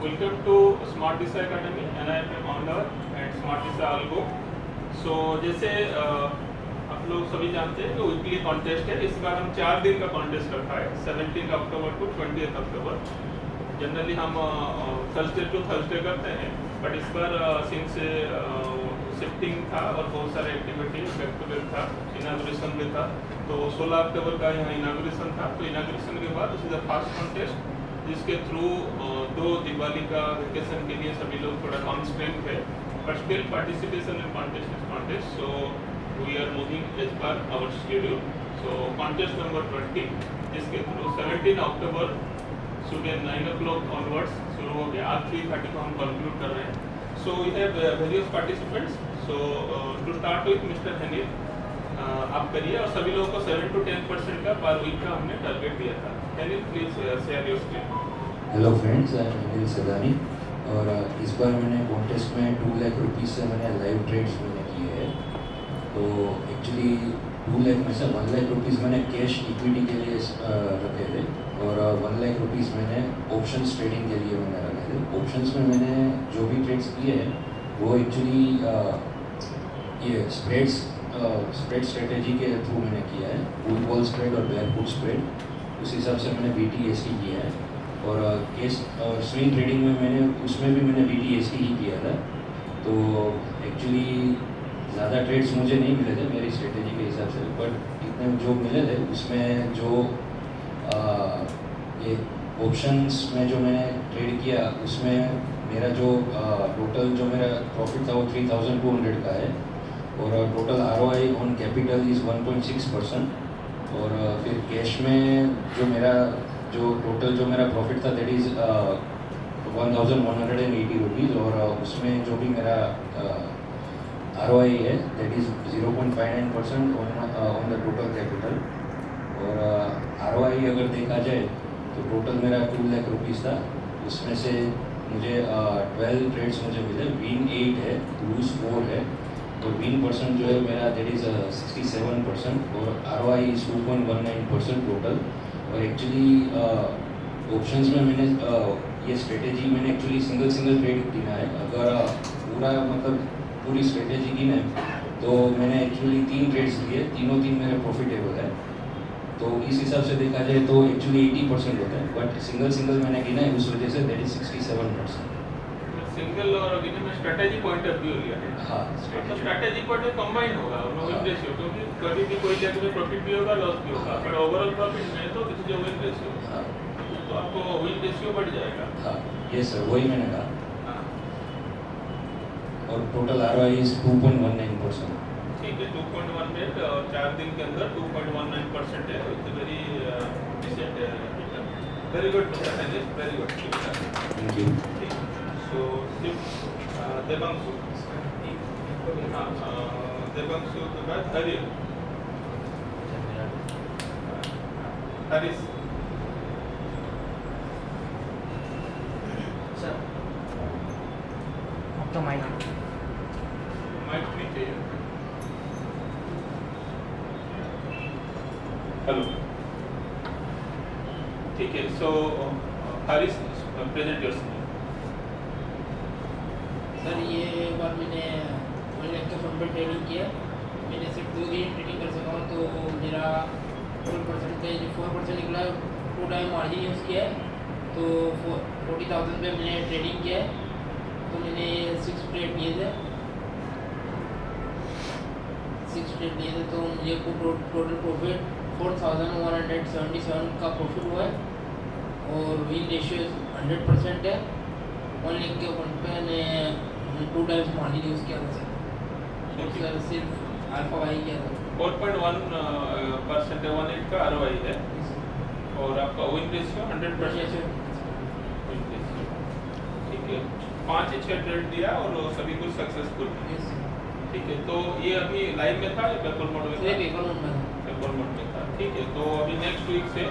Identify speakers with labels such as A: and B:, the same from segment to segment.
A: Welcome to Smart Disa Academy, and I am a founder at Smart Disa Algo. So जैसे आप लोग सभी जानते हैं कि वीकली कॉन्टेस्ट है। इस बार हम 4 दिन का कॉन्टेस्ट रखा है, 17 अक्टूबर टू 20 अक्टूबर। जनरली हम थर्सडे टू थर्सडे करते हैं, बट इस बार सिंस शिफ्टिंग था और बहुत सारे एक्टिविटी बैक टू बैक था, इनाग्रेशन भी था, तो 16 अक्टूबर का यहाँ इनाग्रेशन था। तो इनाग्रेशन के बाद this is the first contest जिसके थ्रू 2 दिवाली का वेकेशन के लिए सभी लोग थोड़ा कॉन्स्टेंट है, but still participation in contest. So we are moving as per our schedule. So contest number 20 जिसके थ्रू 17 अक्टूबर सुबह 9 o'clock ऑनवर्ड्स शुरू हो गया। आज 3:30 को हम कंक्लूड कर रहे हैं। So we have various participants. So to start with mister Hanif, आप करिए, और सभी लोगों को 7 to 10% का पर वीक का हमने टारगेट दिया था। Hanif please share your screen.
B: Hello friends, I am Anil Sadani, और इस बार मैंने कॉन्टेस्ट में 2 लाख रुपीज़ से मैंने लाइव ट्रेड्स मैंने किए हैं। तो एक्चुअली 2 लाख में से 1 लाख रुपीज़ मैंने कैश इक्विटी के लिए रखे थे, और 1 लाख रुपीज़ मैंने ऑप्शंस ट्रेडिंग के लिए मैंने रखे थे। ऑप्शंस में मैंने जो भी ट्रेड्स किए हैं वो एक्चुअली ये स्प्रेड स्ट्रेटेजी के थ्रू मैंने किया है, बुल बॉल स्प्रेड और ब्लैक बुल स्प्रेड। उस हिसाब से मैंने BTST किया है, और केस और स्विंग ट्रेडिंग में उसमें भी मैंने BTST ही किया था। तो एक्चुअली ज़्यादा ट्रेड्स मुझे नहीं मिले थे मेरी स्ट्रेटेजी के हिसाब से, बट इतने जो मिले थे उसमें जो ये ऑप्शंस में जो मैंने ट्रेड किया उसमें मेरा जो टोटल जो मेरा प्रॉफिट था वो 3200 का है, और total ROI on capital is 1.6%। और फिर कैश में जो मेरा टोटल जो मेरा प्रॉफिट था दैट इज़ 1180 रुपीज़, और उसमें जो भी मेरा ROI है that is 0.59% on the total capital. और ROI अगर देखा जाए तो टोटल मेरा 2 लाख रुपीज़ था, उसमें से मुझे 12 ट्रेड्स मुझे मिले। विन 8 है, लूज 4 है, और विन परसेंट जो है मेरा दैट इज़ 67%, और ROI इज़ 2.19% टोटल। और एक्चुअली ऑप्शंस में मैंने ये स्ट्रेटेजी मैंने एक्चुअली सिंगल ट्रेड गिना है। अगर पूरा मतलब पूरी स्ट्रेटेजी गिना है तो मैंने एक्चुअली 3 ट्रेड्स लिए, तीनों मेरे प्रॉफिटेबल है। तो इस हिसाब से देखा जाए तो एक्चुअली 80% होता है, बट सिंगल मैंने गिना है, उस वजह से दैट इज 67%।
A: सिंगल और गिने में स्ट्रेटेजी पॉइंट ऑफ व्यू लिया है।
B: हाँ,
A: स्ट्रेटेजी पॉइंट कंबाइन होगा विन रेशियो, क्योंकि कभी भी कोई जगह में प्रॉफिट भी होगा, लॉस भी होगा, बट ओवरऑल प्रॉफिट में तो किसी जो विन रेशियो, तो आपको विन रेशियो बढ़ जाएगा।
B: हाँ ये सर, वही मैंने कहा। और टोटल ROI इज 2.19%।
A: ठीक है, 2.18 और 4 दिन के अंदर 2.19% है। It's very decent, very good, very good.
B: Thank you.
A: So Devanshu, Devanshu के बाद हरीश।
C: सर अब तो माइक
A: नहीं चाहिए। हेलो, ठीक है। सो हरीश, प्रेजेंट योरसेल्फ।
C: सर ये बार मैंने 1 लाख के फंड पर ट्रेडिंग किया। मैंने सिर्फ 2 दिन ट्रेडिंग कर सका हूँ, तो मेरा फुल परसेंटेज 4% निकला। 2 टाइम मार्जिन यूज़ किया है, तो 40,000 पे मैंने ट्रेडिंग किया है। तो मैंने 6 ट्रेड लिए थे, तो मुझे टोटल प्रॉफिट 4,177 का प्रॉफिट हुआ है, और विन रेशियो 100% है। 1 लाख के फंड पे मैंने 2 टाइम्स मार्जिन यूज़ किया था सर, सिर्फ अल्फा वाई किया था।
A: 4.1% 18 का ROI है, और आपका विन रेशियो 100%। ठीक है, 5 6 ट्रेड दिया और सभी कुछ सक्सेसफुल। ठीक है, तो ये अभी लाइव में था या पेपर मोड में था? पेपर मोड में था। ठीक है, तो अभी नेक्स्ट वीक से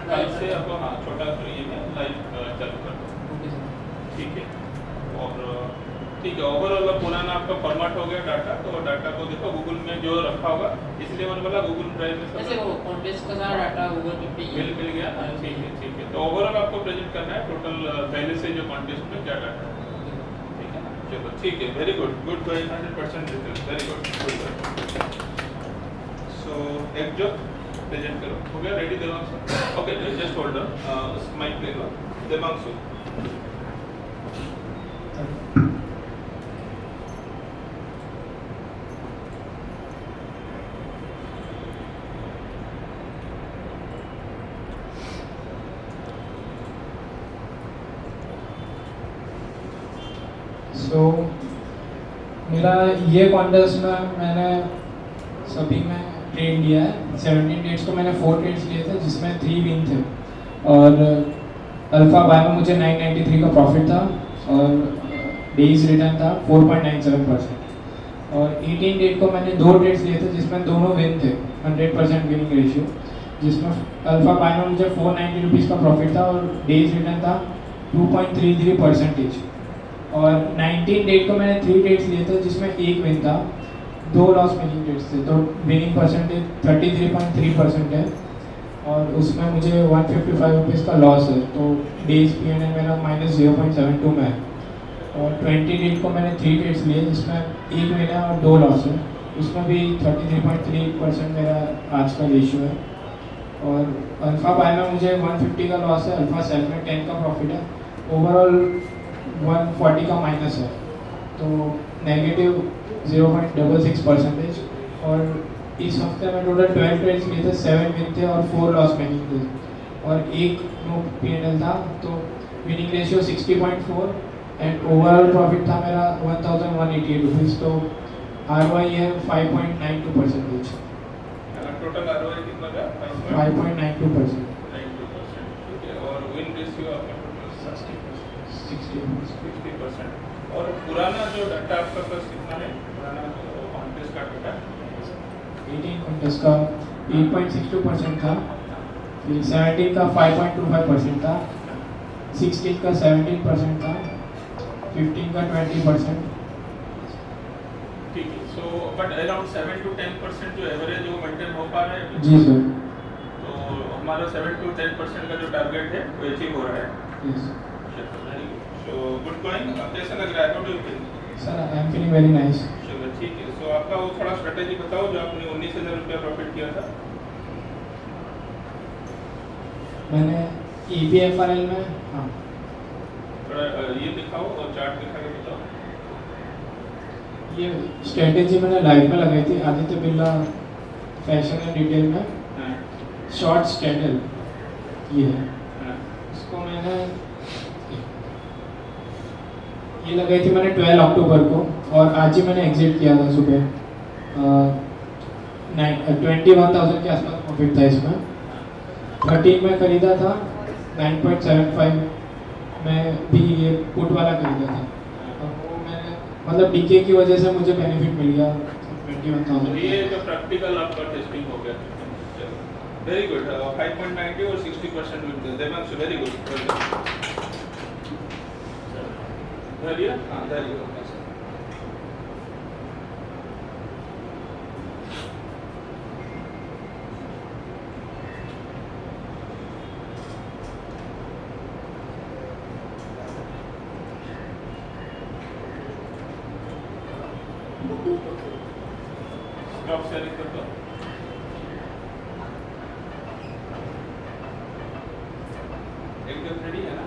A: लाइव से आपको छोटा ये में लाइव चालू कर दो। ठीक है, और ठीक है, ओवरऑल पुराना आपका फॉर्मेट हो गया डाटा, तो डाटा को देखो गूगल में जो रखा होगा, इसलिए मैंने बोला गूगल ड्राइव में
C: ऐसे वो कॉन्टेस्ट का सारा डाटा गूगल पे
A: मिल गया। ठीक है ठीक है, तो ओवरऑल आपको प्रेजेंट करना है टोटल पहले से जो कॉन्टेस्ट में क्या डाटा है, ठीक है ना। चलो ठीक है, very good, good by 100% result, very good. So एक जो प्रेजेंट करो, हो गया ready Devanshu? Okay just hold on, mic ले लो देवांशु।
D: सो मेरा ये कॉन्टेस्ट में मैंने सभी में ट्रेड लिया है। 17 डेट्स को मैंने 4 ट्रेड्स लिए थे जिसमें 3 विन थे, और अल्फा बाय में मुझे 993 का प्रॉफिट था और डेज रिटर्न था 4.97%। और 18 डेट को मैंने 2 ट्रेड्स लिए थे जिसमें दोनों विन थे, 100% विनिंग रेशियो, जिसमें अल्फा बाय में मुझे 490 रुपीज़ का प्रॉफिट था और डेज रिटर्न था 2.33%। और 19 डेट को मैंने 3 डेट्स लिए थे जिसमें एक विन था, 2 लॉस विनिंग डेट्स थे, तो विनिंग परसेंटेज 33.3% है और उसमें मुझे 155 रुपीज़ का लॉस है, तो डेज P&L मेरा -0.72 में है। और 20 डेट को मैंने 3 डेट्स लिए जिसमें एक विन है और 2 लॉस है, उसमें भी 33.3% मेरा आज का रेशियो है। और अल्फा बाय में मुझे 150 का लॉस है, अल्फा सेल में 10 का प्रॉफिट है, ओवरऑल 140 का माइनस है, तो नेगेटिव 0.66%। और इस हफ्ते में टोटल 12 ट्रेड्स लिए थे, 7 विन थे और 4 लॉस विनिंग थे और एक नो P&L था, तो winning ratio 60.4 and overall profit था मेरा 1188 रुपीज़, तो ROI है 5.92%।
A: टोटल ROI कितना था?
D: 5.92%।
A: 92%, ठीक है। और विन रेशियो आपका टोटल 60%। और पुराना जो डाटा आपका पास कितना है, पुराना जो कॉन्टेस्ट का डाटा?
D: 18 कॉन्टेस्ट का 8.62% था, फिर 17 का 5.25% था, 16 का 17% था, 15 का 20%।
A: ठीक है, सो बट अराउंड 7 to 10% जो एवरेज वो मेंटेन हो पा रहा है?
D: जी सर।
A: तो हमारा 7 to 10% का जो टारगेट है वो अचीव हो रहा है।
D: Yes
A: very good, so good going. अब कैसा लग रहा है? How do you feel?
D: Sir, I am feeling very nice.
A: चलो ठीक है, सो आपका वो थोड़ा स्ट्रेटेजी बताओ जो आपने 19,000 रुपया प्रॉफिट किया था।
D: मैंने EPFRL में, हाँ,
A: थोड़ा ये दिखाओ और चार्ट दिखा के बताओ।
D: ये स्ट्रेटेजी मैंने लाइव में लगाई थी, Aditya Birla fashion and retail में,
A: हाँ,
D: शॉर्ट स्ट्रेटल ये है।
A: हाँ,
D: इसको मैंने ये लगाई थी मैंने 12 अक्टूबर को, और आज ही मैंने एग्जिट किया था सुबह। 21,000 के आसपास प्रॉफिट था इसमें। 13 में खरीदा था, 9.75 में भी ये पुट वाला खरीदा था। अब वो मैंने मतलब डीके की वजह से मुझे बेनिफिट मिल गया 21,000।
A: ये जो प्रैक्टिकल आपका टेस्टिंग हो गया, वेरी गुड। 5.90 और 60% विन। Devanshu very good. धैर्य, हाँ धैर्य। स्टॉप शेयरिंग कर दो। एकदम रेडी है ना?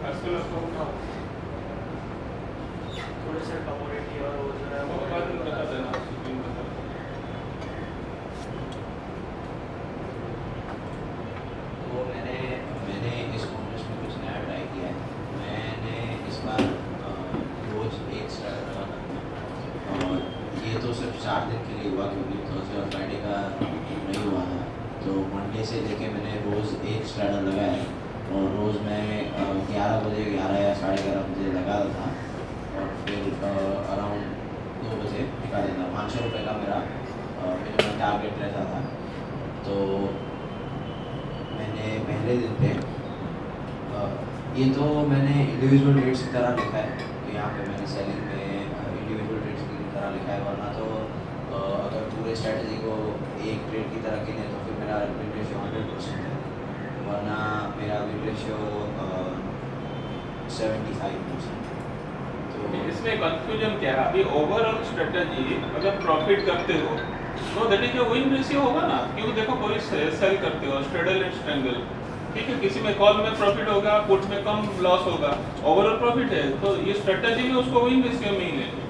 A: आजकल आपको उठाओ,
E: थोड़े से कमोडिटी और वो जो है
A: वो
E: वो
A: बाद में बता देना, स्क्रीन बता देना।
F: तो मैंने इस कॉन्टेस्ट में कुछ नया ट्राई किया है। मैंने इस बार रोज एक स्टार्ट रखा था, और ये तो सिर्फ 4 दिन के लिए हुआ क्योंकि थर्सडे और फ्राइडे का नहीं हुआ था। तो मंडे से लेके मैंने रोज़ एक स्टार्टर लगाया और रोज़ मैं 11 बजे 11 या 11:30 बजे लगा था और फिर अराउंड 2 बजे निकाल देता। 500 रुपये का मेरा मिनिमम टारगेट रहता था। तो मैंने पहले दिन पे ये तो मैंने इंडिविजुअल रेट्स की तरह लिखा है कि यहाँ पे मैंने सेलिंग में इंडिविजुअल ट्रेड्स की तरह लिखा है, वरना तो अगर पूरे स्ट्रैटेजी को एक ट्रेड की तरह गिने तो फिर मेरा विन रेशियो 100% है, वरना मेरा विन रेशियो 75%। तो
A: इसमें कंफ्यूजन क्या है, अभी ओवरऑल स्ट्रेटजी अगर प्रॉफिट करते हो तो दैट इज विन रेशियो होगा ना, क्योंकि देखो कोई सेल करते हो स्ट्रेडल एंड स्ट्रेंगल, ठीक है, किसी में कॉल में प्रॉफिट होगा, पुट में कम लॉस होगा, ओवरऑल प्रॉफिट है, तो ये स्ट्रेटजी में उसको विन रेशियो में ही लेंगे।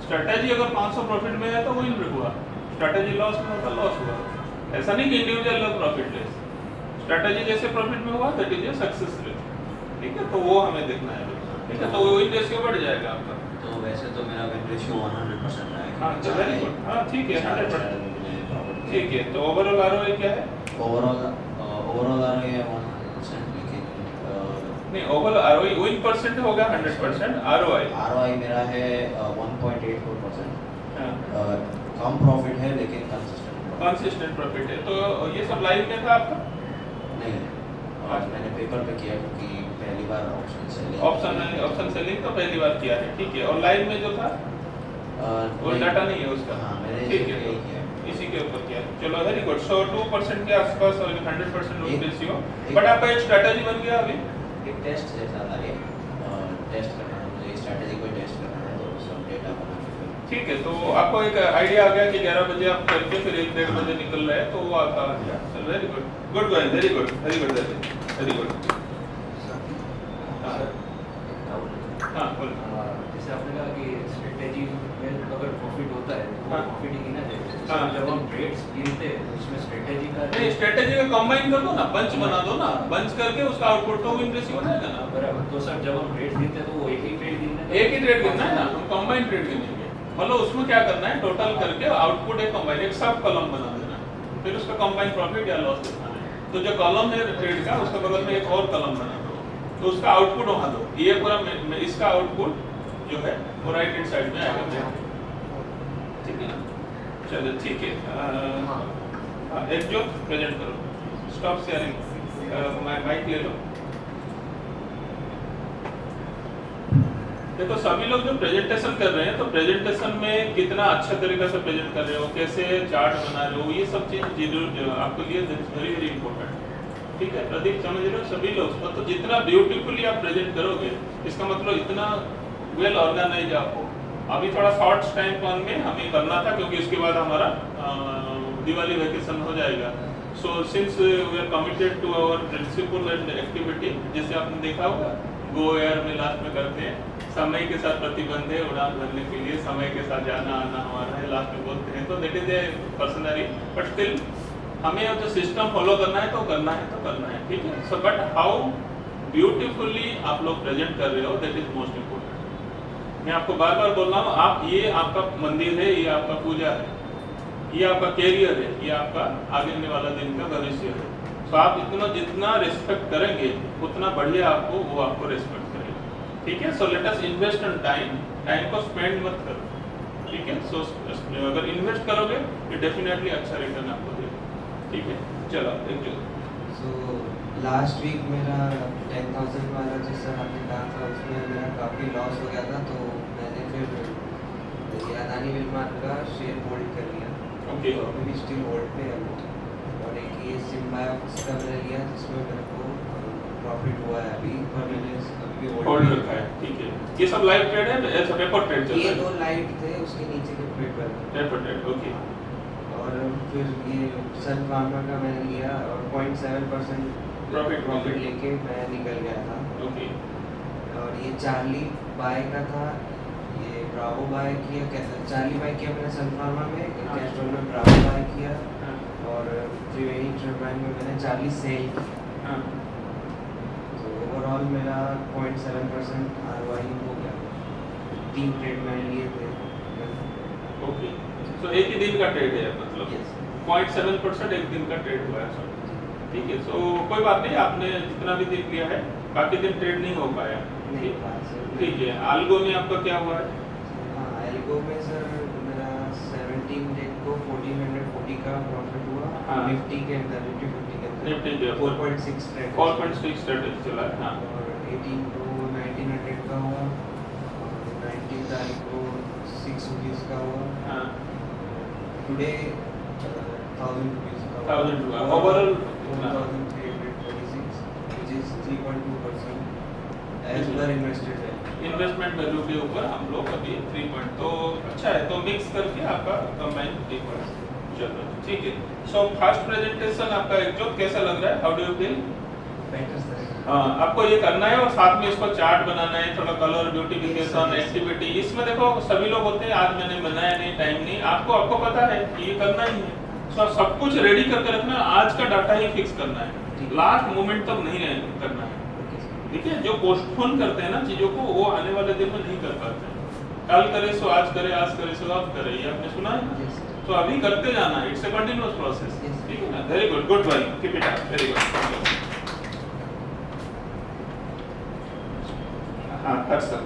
A: स्ट्रेटजी अगर 500 प्रॉफिट में है तो विन हुआ, स्ट्रेटजी लॉस में होगा लॉस हुआ। ऐसा नहीं कि इंडिविजुअल प्रॉफिट लेस, स्ट्रेटजी जैसे प्रॉफिट में हुआ that is a success rate, ठीक है, तो वो हमें देखना है, ठीक है, तो वो विन रेशियो बढ़ जाएगा आपका।
F: तो वैसे तो मेरा विन रेशियो 100% है।
A: हाँ तो वेरी गुड, हाँ ठीक है 100%, ठीक है, तो ओवरऑल आरओआई क्या है?
F: ओवरऑल आ रही है 100%, लेकिन
A: नहीं ओवरऑल आरओआई विन परसेंट होगा 100%, आरओआई
F: मेरा है 1.84%।
A: हाँ
F: कम प्रॉफिट है लेकिन
A: कंसिस्टेंट प्रॉफिट है, तो ये सब लाइव में था आपका?
F: नहीं, आज मैंने पेपर पे किया क्योंकि पहली बार
A: ऑप्शन सेलिंग तो पहली बार किया है, ठीक है, और लाइव में जो था वो डाटा नहीं है उसका?
F: हाँ मैंने
A: ठीक है,
F: यही किया।
A: इसी के ऊपर किया, चलो वेरी गुड। सो 2% के आसपास और 100% विन रेशियो,
F: एक-
A: बट आपका एक स्ट्रेटजी बन गया अभी।
F: एक टेस्ट जैसा था ये, टेस्ट करना है मुझे, स्ट्रैटेजी को टेस्ट करना है, तो सब डेटा बना के फिर
A: ठीक है, तो आपको एक आइडिया आ गया कि 11 बजे आप करके फिर 1-1.5 बजे निकल रहे हैं, तो वो आपका आ गया। चल very good, good going, very good, very good, very good. हाँ बोलो।
E: जैसे आपने कहा कि स्ट्रेटेजी में अगर प्रॉफिट होता है तो
A: हाँ।
E: प्रॉफिट ही गिना जाएगा,
A: हाँ।
E: जब हम ट्रेड्स गिनते हैं तो उसमें स्ट्रेटेजी का
A: नहीं स्ट्रेटेजी का कंबाइन कर दो ना, बंच बना दो ना, बंच करके उसका आउटपुट तो विन रेशियो हो जाएगा ना।
E: बराबर, तो सर जब हम ट्रेड्स गिनते हैं तो वो एक ही ट्रेड गिनना है?
A: एक ही ट्रेड गिनना है ना, हम कंबाइन ट्रेड गिनेंगे, मतलब उसमें क्या करना है, टोटल करके आउटपुट एक कंबाइन एक सब कॉलम बना देना है, फिर उसका कंबाइन प्रॉफिट या लॉस दिखाना है। तो जो कॉलम है ट्रेड का उसके बगल में एक और कॉलम बना दो, तो उसका आउटपुट वहां दो, ये पूरा इसका आउटपुट जो है वो राइट हैंड साइड में आएगा, ठीक है ना। चलो ठीक है, एक जो प्रेजेंट करो, स्टॉप शेयरिंग, माइक ले लो। देखो सभी लोग जो प्रेजेंटेशन कर रहे हैं तो प्रेजेंटेशन में कितना अच्छा तरीके से प्रेजेंट कर रहे हो, कैसे चार्ट बना रहे हो, ये सब चीज आपके लिए वेरी वेरी इंपॉर्टेंट, ठीक है। प्रदीप समझ रहे हो, सभी लोग तो जितना ब्यूटीफुली आप प्रेजेंट करोगे इसका मतलब इतना वेल ऑर्गेनाइज आप हो। अभी थोड़ा शॉर्ट टाइम प्लान में हमें करना था क्योंकि उसके बाद हमारा दिवाली वैकेशन हो जाएगा। So since we are committed to our principle and activity, जैसे आपने देखा होगा गो एयर में लास्ट में करते हैं, समय के साथ प्रतिबंध है उड़ान भरने के लिए, समय के साथ जाना आना हमारा है, लास्ट में बोलते हैं, तो that is a personally, but still हमें जो सिस्टम फॉलो करना है तो करना है, तो करना है, ठीक है। सो बट हाउ ब्यूटीफुली आप लोग प्रेजेंट कर रहे हो दैट इज मोस्ट इम्पोर्टेंट। मैं आपको बार बार बोल रहा हूँ, आप ये आपका मंदिर है, ये आपका पूजा है, ये आपका कैरियर है, ये आपका आगे आने वाला दिन का भविष्य है। तो आप जितना रिस्पेक्ट करेंगे उतना बढ़िया आपको वो आपको रिस्पेक्ट करेगा, ठीक है। So let us invest on time, time को स्पेंड मत करो, ठीक है। सो अगर इन्वेस्ट करोगे तो डेफिनेटली अच्छा रिटर्न आपको देगा, ठीक है। चलो एक जो
G: सो लास्ट वीक मेरा 10,000 वाला जैसा आपने कहा था उसमें मेरा काफ़ी लॉस हो गया था, तो मैंने फिर ये अदानी विलमार का शेयर होल्ड कर लिया,
A: ओके
G: तो अभी भी स्टिल होल्ड पे है वो। और एक ये सिम्बायोक्स का मैंने लिया जिसमें मेरे को प्रॉफिट हुआ है अभी, पर मैंने अभी भी
A: होल्ड
G: होल्ड
A: रखा है, ठीक है। ये सब लाइव ट्रेड है, ऐसा पेपर ट्रेड चल
G: ये
A: रहा है,
G: 2 लाइट थे उसके नीचे के पेपर,
A: पेपर ट्रेड, ओके।
G: और फिर ये सन फार्मा का मैंने लिया और 0.7% प्रॉफिट लेके मैं निकल गया था।
A: ओके
G: और ये चार्ली बाय का था, ये ब्रावो बाय किया, कैसा चार्ली बाय किया मैंने सन फार्मा में, कैस्ट्रोल में ब्रावो बाय किया,
A: हाँ
G: और त्रिवेणी टर्बाइन में मैंने चार्ली सेल की।
A: हाँ
G: तो ओवरऑल मेरा 0.7% ROI हो गया, 3 ट्रेड मैंने लिए थे।
A: ओके। सो एक ही दिन का ट्रेड है, मतलब
G: Yes.
A: 0.7% एक दिन का ट्रेड हुआ है, ठीक है। सो कोई बात नहीं, आपने जितना भी दिन लिया है बाकी दिन ट्रेड नहीं हो पाया,
G: नहीं
A: ठीक है। आल्गो में आपका क्या हुआ है?
G: हाँ, एल्गो में सर मेरा 17 डेट को 1440 का प्रॉफिट हुआ।
A: हाँ।
G: निफ्टी के अंदर, निफ्टी 50 के अंदर
A: निफ्टी के
G: 4.6 ट्रेड,
A: 4.6 स्ट्रेटेजी चला है, हाँ
G: और 18 को 1900 का हुआ, और today 1,000 rupees.
A: 1,000 rupees. Overall,
G: 1,336, which is 3.2% as per invested value.
A: Investment value के ऊपर हम लोग अभी 3 पॉइंट, तो अच्छा है, तो मिक्स करके आपका कंबाइन 3 चलो ठीक है। सो फर्स्ट प्रेजेंटेशन आपका एकजुट कैसा लग रहा है, how do you feel?
G: Better sir.
A: आपको ये करना है और साथ में इसको चार्ट बनाना है, थोड़ा कलर ब्यूटिफिकेशन एक्टिविटी, इसमें देखो सभी लोग होते हैं, आज मैंने बनाया नहीं, टाइम नहीं, आपको पता है कि ये करना ही है। सो सब कुछ रेडी करके रखना, आज का डाटा ही फिक्स करना है, लास्ट मोमेंट तक नहीं करना है, ठीक है? जो पोस्टपोन करते हैं ना चीजों को, वो आने वाले दिन में नहीं कर पाते हैं। कल करे सो आज करे, आज करे सो अब करे, ये आपने सुना है?
G: Yes, sir.
A: तो अभी करते जाना है, it's a continuous process,
G: Yes.
A: ठीक है ना? Very good, good work, keep it up, very good. हाँ, हर्षल।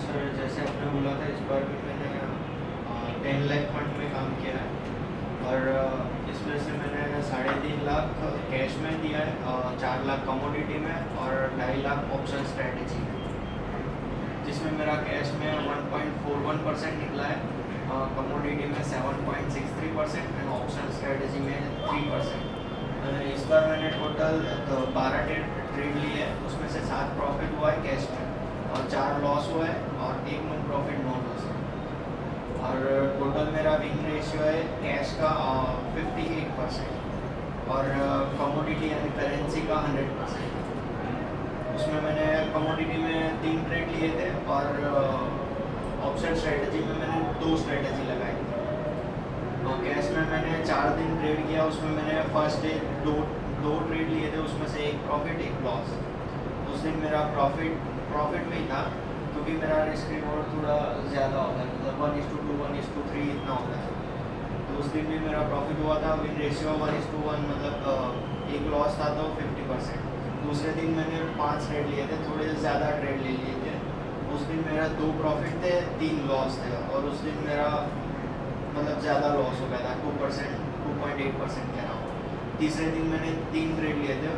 H: सर जैसे आपने बोला था, इस बार भी मैंने 10 लाख फंड में काम किया है और इसमें से मैंने 3.5 लाख कैश में दिया है, 4 लाख कमोडिटी में और 2.5 लाख ऑप्शन स्ट्रेटेजी में, जिसमें मेरा कैश में 1.41% निकला है, कमोडिटी में 7.63% एंड ऑप्शन स्ट्रेटेजी में 3%। इस बार मैंने टोटल 12 ट्रेड लिए है, उसमें से 7 प्रॉफिट हुआ है कैश में और 4 लॉस हुआ है और 1 नो प्रॉफिट नो लॉस है। और टोटल मेरा विन रेशियो है कैश का 58% और कमोडिटी यानी करेंसी का 100%। उसमें मैंने कमोडिटी में 3 ट्रेड लिए थे और ऑप्शन स्ट्रेटजी में मैंने 2 स्ट्रेटजी लगाई थी। और कैश में मैंने 4 दिन ट्रेड किया, उसमें मैंने फर्स्ट डे दो ट्रेड लिए थे, उसमें से 1 प्रॉफिट 1 लॉस। उस दिन मेरा प्रॉफिट में ही था क्योंकि मेरा रिस्क रिवॉर्ड थोड़ा ज़्यादा होता है, मतलब 1:2 1:3 इतना होता है। तो उस दिन भी मेरा प्रॉफिट हुआ था, विन रेशियो 1:1, मतलब 1 लॉस था तो 50%। दूसरे दिन मैंने 5 ट्रेड लिए थे, थोड़े ज़्यादा ट्रेड ले लिए थे। उस दिन मेरा 2 प्रॉफिट थे, 3 लॉस थे और उस दिन मेरा मतलब ज़्यादा लॉस हो गया था, 2%, 2.8% कह रहा हूँ। तीसरे दिन मैंने 3 ट्रेड लिए थे,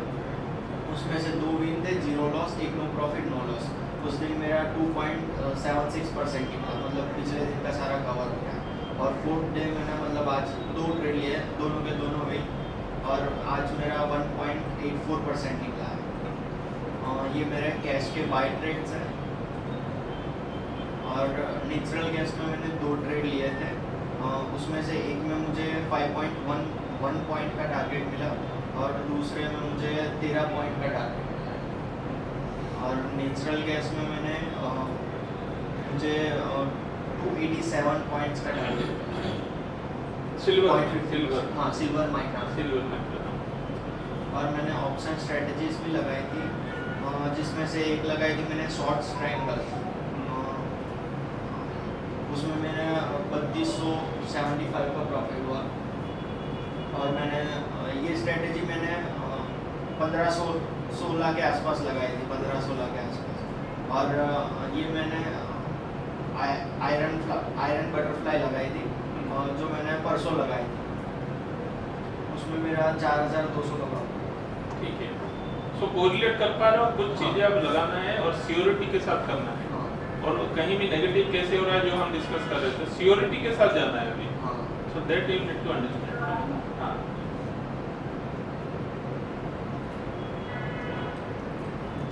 H: उसमें से 2 विन थे, 0 loss, 1 no profit no loss. उस दिन मेरा 2.76% निकला, मतलब पिछले दिन का सारा कवर हो गया। और 4th डे मैंने मतलब आज 2 ट्रेड लिए, दोनों के दोनों विन और आज मेरा 1.84% निकला है। ये मेरे कैश के बाय ट्रेड्स हैं और नेचुरल गैस में मैंने 2 ट्रेड लिए थे, उसमें से एक में मुझे 5.1 पॉइंट का टारगेट मिला और दूसरे में मुझे 13 पॉइंट का टारगेट मिला। और नेचुरल गैस में मैंने मुझे 287 पॉइंट्स का टारगेट मिला।
A: सिल्वर,
H: हाँ सिल्वर माइक्रा।
A: सिल्वर में
H: और मैंने ऑप्शन स्ट्रेटजीज भी लगाई थी, जिसमें से एक लगाई थी मैंने शॉर्ट ट्रायंगल, उसमें मैंने 3275 का प्रॉफिट हुआ। और मैंने ये स्ट्रेटजी मैंने 1516 के आसपास लगाई थी, 15-16 के आसपास। और ये मैंने आयरन बटरफ्लाई लगाई थी, जो मैंने परसों लगाई थी, उसमें मेरा 4200 का प्रॉफिट।
A: ठीक है, सो कोरिलेट कर पा रहे हो, कुछ चीजें अब लगाना है और सियोरिटी के साथ करना है, और कहीं भी नेगेटिव कैसे हो रहा है जो हम डिस्कस कर रहे थे, सियोरिटी के साथ जाना है अभी, so that you need to understand. हाँ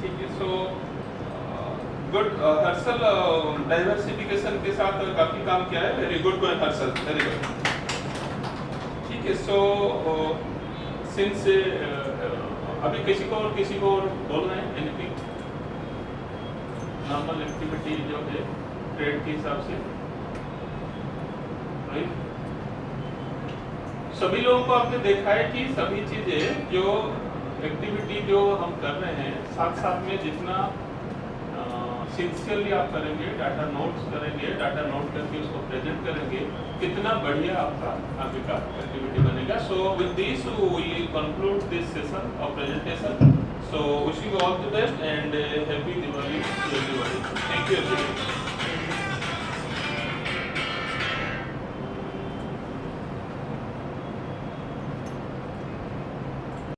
A: ठीक है, सो गुड हर्षल, डाइवर्सिफिकेशन के साथ काफी काम किया है, very good Harshal, very good. ठीक है, सो सिंस अभी किसी को और बोलना है एनीथिंग, नॉर्मल एक्टिविटी जो है ट्रेड के हिसाब से, राइट? सभी लोगों को आपने देखा है कि सभी चीज़ें जो एक्टिविटी जो हम कर रहे हैं साथ साथ में जितना सिंसियरली आप करेंगे, डाटा नोट्स करेंगे, डाटा नोट करके उसको प्रेजेंट करेंगे, कितना बढ़िया आपका आगे का एक्टिविटी बनेगा. So with this we conclude this session of presentation. So wishing you all the best and happy Diwali to everybody. Thank you everybody.